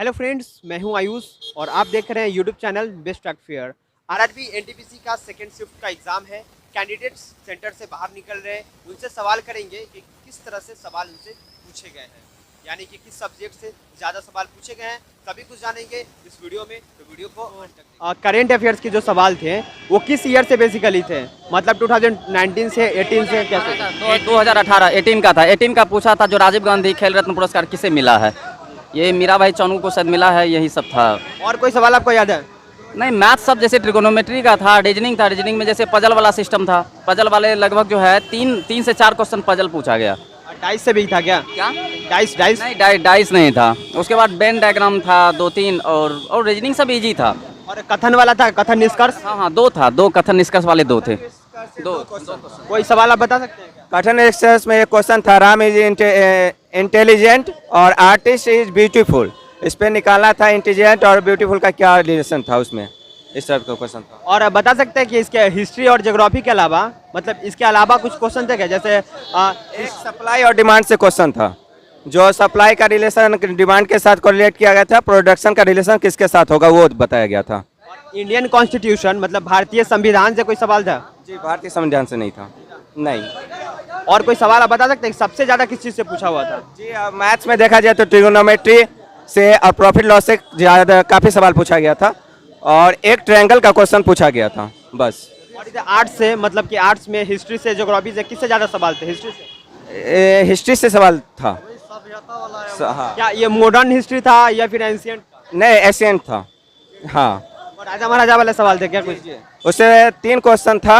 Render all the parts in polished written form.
Hello friends, मैं हूं आयुष और आप देख रहे हैं YouTube channel best track fair. RRB NTPC का सेकेंड शिफ्ट का एग्ज़ाम है। कैंडिडेट्स सेंटर से बाहर निकल रहे हैं, उनसे सवाल करेंगे कि किस तरह से सवाल उनसे पूछे गए हैं, यानी कि किस सब्जेक्ट से ज़्यादा सवाल पूछे गए हैं। सभी कुछ जानेंगे इस वीडियो में, तो वीडियो को करेंट अफेयर्स के जो सवाल थे वो किस ईयर से बेसिकली थे, मतलब 2019 से 18 से कैसे? 2018 18 का था। 18 का पूछा था जो राजीव गांधी खेल रत्न पुरस्कार किसे मिला है। ये मीरा भाई चानू को शायद मिला है, यही सब था। और कोई सवाल आपको याद है? नहीं, मैथ सब जैसे ट्रिगोनोमेट्री का था, रीजनिंग था। रीजनिंग में जैसे पजल वाला सिस्टम था। पजल वाले लगभग जो है तीन से चार क्वेश्चन पजल पूछा गया। डाइस से भी था क्या? डाइस डाइस नहीं, डाइस नहीं था। उसके बाद बेन डायग्राम था 2-3 और रीजनिंग सब इजी था। और कथन वाला था, कथन निष्कर्ष। हाँ, दो था, दो कथन निष्कर्ष वाले दो थे। दो कोई सवाल आप बता सकते हैं क्या? कठिन एक्सरसाइज में एक क्वेश्चन था, राम इज इंटेलिजेंट और आर्टिस्ट इज ब्यूटीफुल। इस पे निकालना था इंटेलिजेंट और ब्यूटीफुल का क्या रिलेशन था, उसमें इस टाइप का क्वेश्चन था। और बता सकते हैं कि इसके हिस्ट्री और ज्योग्राफी के अलावा, मतलब इसके अलावा कुछ क्वेश्चन थे क्या? जैसे एक सप्लाई और डिमांड से क्वेश्चन था, जो सप्लाई का रिलेशन डिमांड के साथ कोरिलेट किया गया था, प्रोडक्शन का रिलेशन किसके साथ होगा वो बताया गया था। इंडियन कॉन्स्टिट्यूशन मतलब भारतीय संविधान से कोई सवाल था? जी, भारतीय संविधान से नहीं था। नहीं। और कोई सवाल आप बता सकते हैं सबसे ज्यादा किस चीज से पूछा हुआ था? जी, मैथ्स में देखा जाए तो ट्रिगोनोमेट्री से और प्रॉफिट लॉस से ज़्यादा काफ़ी सवाल पूछा गया था, और एक ट्रायंगल का क्वेश्चन पूछा गया था बस। और इधर आर्ट्स से, मतलब कि आर्ट्स में हिस्ट्री से, ज्योग्राफी से किससे ज्यादा सवाल थे? हिस्ट्री से। हिस्ट्री से सवाल था। हाँ। क्या ये मॉडर्न हिस्ट्री था या फिर एंशियंट? नहीं, एशियंट था। हाँ। और राजा महाराजा वाले सवाल थे क्या कुछ? उससे 3 क्वेश्चन था।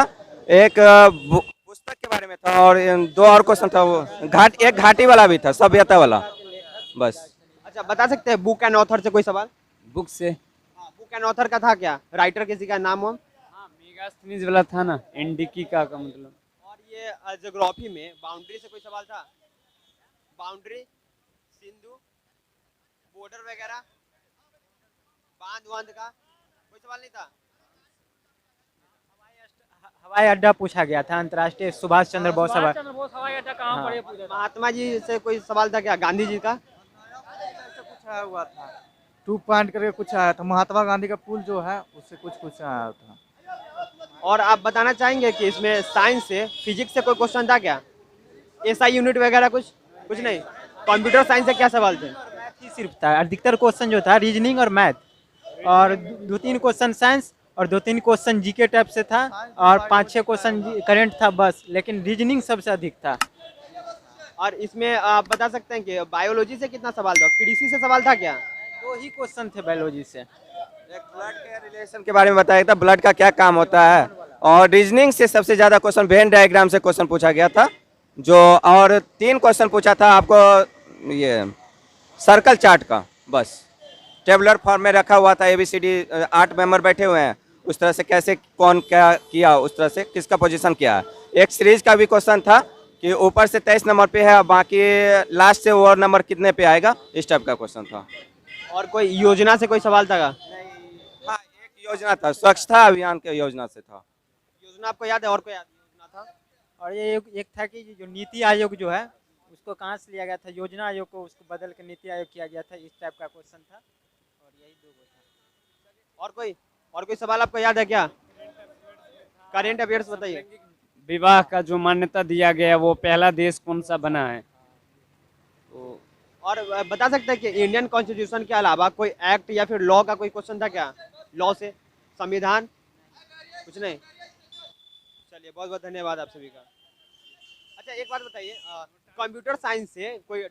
एक पुस्तक के बारे में था और 2 और क्वेश्चन था, वो एक घाटी वाला भी था, सभ्यता वाला। बस। अच्छा, बता सकते हैं बुक एंड ऑथर से कोई सवाल? बुक से बुक एंड ऑथर का था क्या? राइटर किसी का नाम हो? मेगास्थनीज वाला था ना, एनडीकी का मतलब। और ये ज्योग्राफी में बाउंड्री से कोई सवाल था? बाउंड्री, सिंधु, बॉर्डर वगैरह, बांध वांध का कोई सवाल नहीं था? हवाई अड्डा पूछा गया था, अंतर्राष्ट्रीय सुभाष चंद्र बोस हवाई अड्डा हाँ। महात्मा जी से कोई सवाल था क्या? गांधी जी का? पूछा हुआ था, 2 पॉइंट करके कुछ आया था, महात्मा गांधी का पुल जो है उससे कुछ आया था। और आप बताना चाहेंगे कि इसमें साइंस से, फिजिक्स से कोई क्वेश्चन था क्या? एसआई यूनिट वगैरह कुछ नहीं? कंप्यूटर साइंस से क्या सवाल थे? मैथ ही सिर्फ था। अधिकतर क्वेश्चन जो था रीजनिंग और मैथ, और 2-3 क्वेश्चन साइंस और 2-3 क्वेश्चन जीके टाइप से था, और 5-6 क्वेश्चन करंट था बस। लेकिन रीजनिंग सबसे अधिक था। और इसमें आप बता सकते हैं कि बायोलॉजी से कितना सवाल था? कृषि से सवाल था क्या? 2 ही क्वेश्चन थे बायोलॉजी से। एक ब्लड के रिलेशन के बारे में बताया था, ब्लड का क्या काम होता है। और रीजनिंग से सबसे ज़्यादा क्वेश्चन वेन डायग्राम से क्वेश्चन पूछा गया था, जो और 3 क्वेश्चन पूछा था आपको ये सर्कल चार्ट का। बस टेबुलर फॉर्म में रखा हुआ था, ABCD 8 मेंबर बैठे हुए हैं, उस तरह से कैसे कौन क्या किया, उस तरह से किसका पोजीशन क्या है। एक सीरीज का भी क्वेश्चन था कि ऊपर से 23 नंबर पे है, बाकी लास्ट से और नंबर कितने पे आएगा, इस टाइप का क्वेश्चन था। और कोई योजना से कोई सवाल था क्या? हाँ, एक योजना था, स्वच्छता अभियान के योजना से था। योजना आपको याद है? और कोई योजना था? और ये एक था कि जो नीति आयोग जो है उसको कहाँ से लिया गया था, योजना आयोग को उसको बदल के नीति आयोग किया गया था, इस टाइप का क्वेश्चन था। और यही 2 था। और कोई सवाल आपको याद है क्या? करेंट अफेयर्स बताइए। विवाह का जो मान्यता दिया गया वो पहला देश कौन सा बना है? तो और बता सकते हैं कि इंडियन कॉन्स्टिट्यूशन के अलावा कोई एक्ट या फिर लॉ का कोई क्वेश्चन था क्या? लॉ से, संविधान, कुछ नहीं? चलिए, बहुत बहुत धन्यवाद आप सभी का। अच्छा, एक बात बताइए, कंप्यूटर साइंस से कोई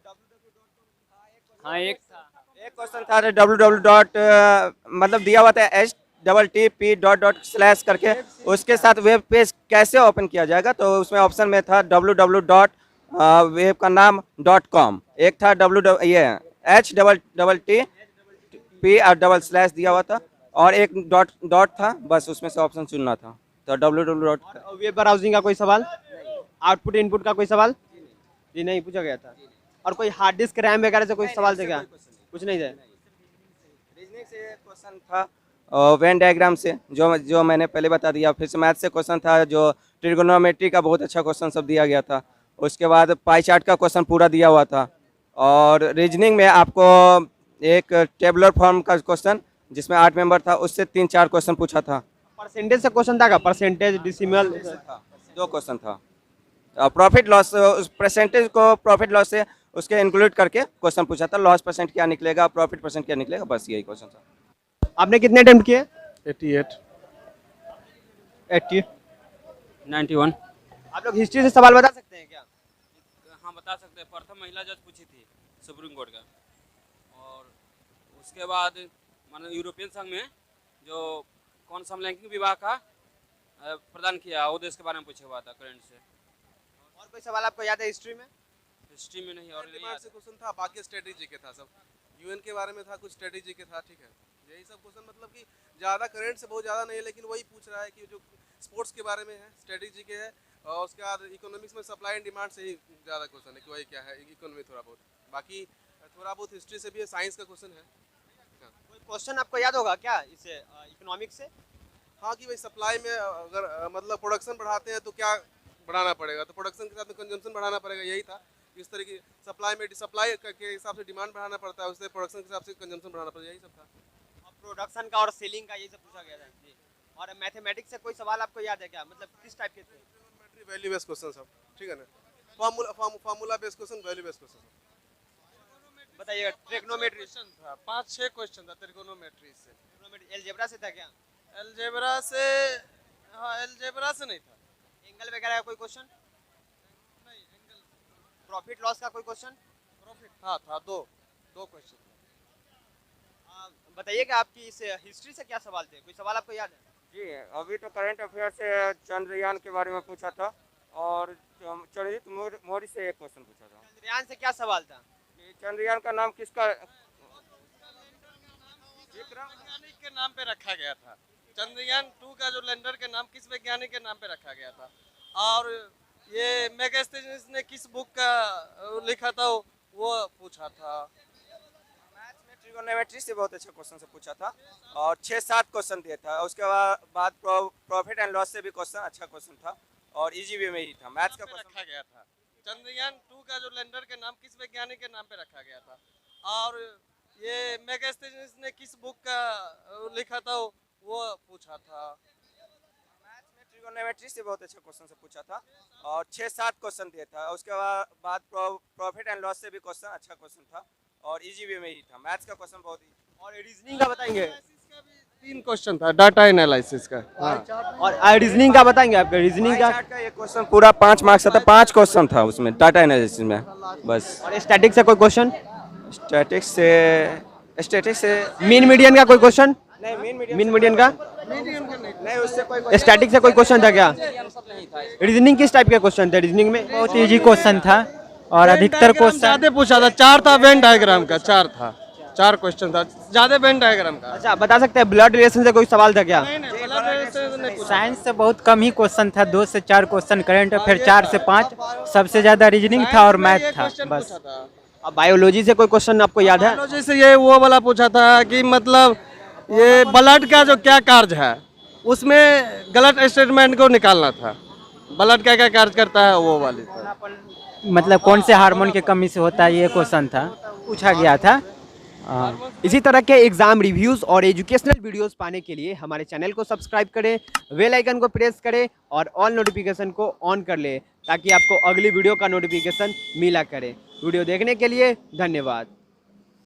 हाँ, एक था। एक क्वेश्चन था www. मतलब दिया हुआ था http:// करके, उसके साथ वेब पेज कैसे ओपन किया जाएगा, तो उसमें ऑप्शन में था www. वेब का नाम .com, एक था ये http:// दिया हुआ था, और एक डॉट था, बस उसमें से ऑप्शन चुनना था, तो www. वेब ब्राउजिंग का कोई सवाल? आउटपुट इनपुट का कोई सवाल? जी नहीं पूछा गया था। और कोई हार्ड डिस्क रैम वगैरह से कोई सवाल थे क्या? कुछ नहीं थे। रीजनिंग से क्वेश्चन था, वेन डायग्राम से जो मैंने पहले बता दिया। फिर से मैथ से क्वेश्चन था, जो ट्रिगोनोमेट्री का बहुत अच्छा क्वेश्चन सब दिया गया था। उसके बाद पाई चार्ट का क्वेश्चन पूरा दिया हुआ था। और रीजनिंग में आपको एक टेबुलर फॉर्म का क्वेश्चन जिसमें 8 मेंबर था, उससे 3-4 क्वेश्चन पूछा था। परसेंटेज से क्वेश्चन था क्या? Percentage, decimal? 2 क्वेश्चन था। प्रॉफिट लॉस, उस परसेंटेज को प्रॉफिट लॉस से उसके इंक्लूड करके क्वेश्चन पूछा था। लॉस परसेंट क्या निकलेगा, प्रॉफिट परसेंट क्या निकलेगा, बस यही क्वेश्चन था। आपने कितने अटेम्प्ट किए? 88 80। 91। आप लोग हिस्ट्री से सवाल बता सकते हैं क्या? हाँ बता सकते हैं। प्रथम महिला जज पूछी थी सुप्रीम कोर्ट का, और उसके बाद मानो यूरोपियन संघ में जो कौन समलैंगिक विवाह का प्रदान किया, वो देश के बारे में पूछा हुआ था करंट से। और कोई सवाल आपको याद है हिस्ट्री में? हिस्ट्री में नहीं, और नहीं डिमांड याद से है। क्वेश्चन था, बाकी स्ट्रेटेजी के था सब। यूएन के बारे में था, कुछ स्ट्रेटेजी के था, ठीक है। यही सब क्वेश्चन, मतलब कि ज़्यादा करंट से बहुत ज़्यादा नहीं है, लेकिन वही पूछ रहा है कि जो स्पोर्ट्स के बारे में है, स्ट्रेटेजी के है, और उसके बाद इकोनॉमिक्स में सप्लाई एंड डिमांड से ही ज़्यादा क्वेश्चन है कि वही क्या है, इकोनॉमी थोड़ा बहुत। बाकी थोड़ा बहुत हिस्ट्री से भी है, साइंस का क्वेश्चन है। कोई क्वेश्चन आपको याद होगा क्या इसे इकोनॉमिक्स से? हाँ, कि भाई सप्लाई में अगर मतलब प्रोडक्शन बढ़ाते हैं तो क्या बढ़ाना पड़ेगा, तो प्रोडक्शन के साथ में कंजम्पशन बढ़ाना पड़ेगा, यही था। इस तरह की सप्लाई में सप्लाई के हिसाब से डिमांड बढ़ाना पड़ता है, उससे प्रोडक्शन के हिसाब से कंजम्पशन बढ़ाना पड़ता है, यही सब था। और प्रोडक्शन का और सेलिंग का ये सब पूछा गया था जी। और मैथमेटिक्स से कोई सवाल आपको याद है क्या? मतलब किस टाइप के थे? ट्रिग्नोमेट्री, वैल्यू बेस्ड क्वेश्चन सब, ठीक है ना। Formula based question, value based question बताइएगा। ट्रिग्नोमेट्री था, 5-6 क्वेश्चन था ट्रिग्नोमेट्री से। अलजेब्रा से था क्या? अलजेब्रा से, हाँ अलजेब्रा से नहीं था। एंगल वगैरह का कोई क्वेश्चन? प्रॉफिट लॉस का कोई क्वेश्चन? प्रॉफिट हाँ था, दो क्वेश्चन। बताइएगा आपकी इस हिस्ट्री से क्या सवाल थे? कोई सवाल आपको याद है? जी, अभी तो करंट अफेयर से चंद्रयान के बारे में पूछा था, और चंद्रजीत मौर्य से एक क्वेश्चन पूछा था। चंद्रयान से क्या सवाल था? कि चंद्रयान का नाम किसका? वैज्ञानिक के नाम पे रखा गया था। चंद्रयान 2 का जो लैंडर के नाम किस वैज्ञानिक के नाम पे रखा गया था, और ये मेगास्थनीज ने किस बुक का लिखा था, वो पूछा था। मैथ्स में ट्रिगोनोमेट्री से बहुत अच्छा क्वेश्चन से पूछा था, और 6-7 क्वेश्चन दिया था। उसके बाद प्रॉफिट एंड लॉस से भी क्वेश्चन अच्छा क्वेश्चन था, और इजी वे में ही था। मैथ्स का क्वेश्चन रखा गया था। चंद्रयान 2 का जो लैंडर के नाम किस वैज्ञानिक के नाम पे रखा गया था, और ये मेगास्थनीज ने किस बुक का लिखा था, वो पूछा था। मैथ्स में ट्रिगोनोमेट्री से बहुत अच्छा क्वेश्चन से पूछा था, और 6-7 क्वेश्चन दिया था। उसके बाद प्रॉफिट एंड लॉस से भी क्वेश्चन अच्छा क्वेश्चन था, और इजी वे में ही था। मैथ्स का क्वेश्चन बहुत ही। और रीजनिंग का बताएंगे? 3 क्वेश्चन था डाटा एनालिसिस का। और रीजनिंग का बताएंगे? आपका रीजनिंग का? चार्ट का ये क्वेश्चन पूरा 5 मार्क्स था, 5 क्वेश्चन था उसमें डाटा एनालिसिस में, बस। और स्टैटिक से कोई क्वेश्चन? स्टैटिक्स से मीन मीडियन का कोई क्वेश्चन? नहीं, मीन मीडियन का नहीं, उससे कोई स्टैटिक से कोई क्वेश्चन था क्या? रीजनिंग किस टाइप के क्वेश्चन थे रीजनिंग में? बहुत इजी क्वेश्चन था, और अधिकतर क्वेश्चन ज्यादा पूछा था। 4 था वेन डायग्राम का, 4 था, 4 क्वेश्चन था ज्यादा वेन डायग्राम का। अच्छा, बता सकते हैं ब्लड रिलेशन से कोई सवाल था क्या? साइंस से बहुत कम ही क्वेश्चन था, 2 से 4 क्वेश्चन करंट, फिर 4 से 5 सबसे ज्यादा रीजनिंग था और मैथ था, बस। अब बायोलॉजी से कोई क्वेश्चन आपको याद है? बायोलॉजी से ये वो वाला पूछा था कि मतलब ये ब्लड का जो क्या कार्य है, उसमें गलत स्टेटमेंट को निकालना था। ब्लड क्या क्या कार्य करता है, वो वाली था। मतलब कौन से हार्मोन की कमी से होता है, ये क्वेश्चन था, पूछा गया था। इसी तरह के एग्जाम रिव्यूज और एजुकेशनल वीडियोस पाने के लिए हमारे चैनल को सब्सक्राइब करें, बेल आइकन को प्रेस करें और ऑल नोटिफिकेशन को ऑन कर लें, ताकि आपको अगली वीडियो का नोटिफिकेशन मिला करे। वीडियो देखने के लिए धन्यवाद।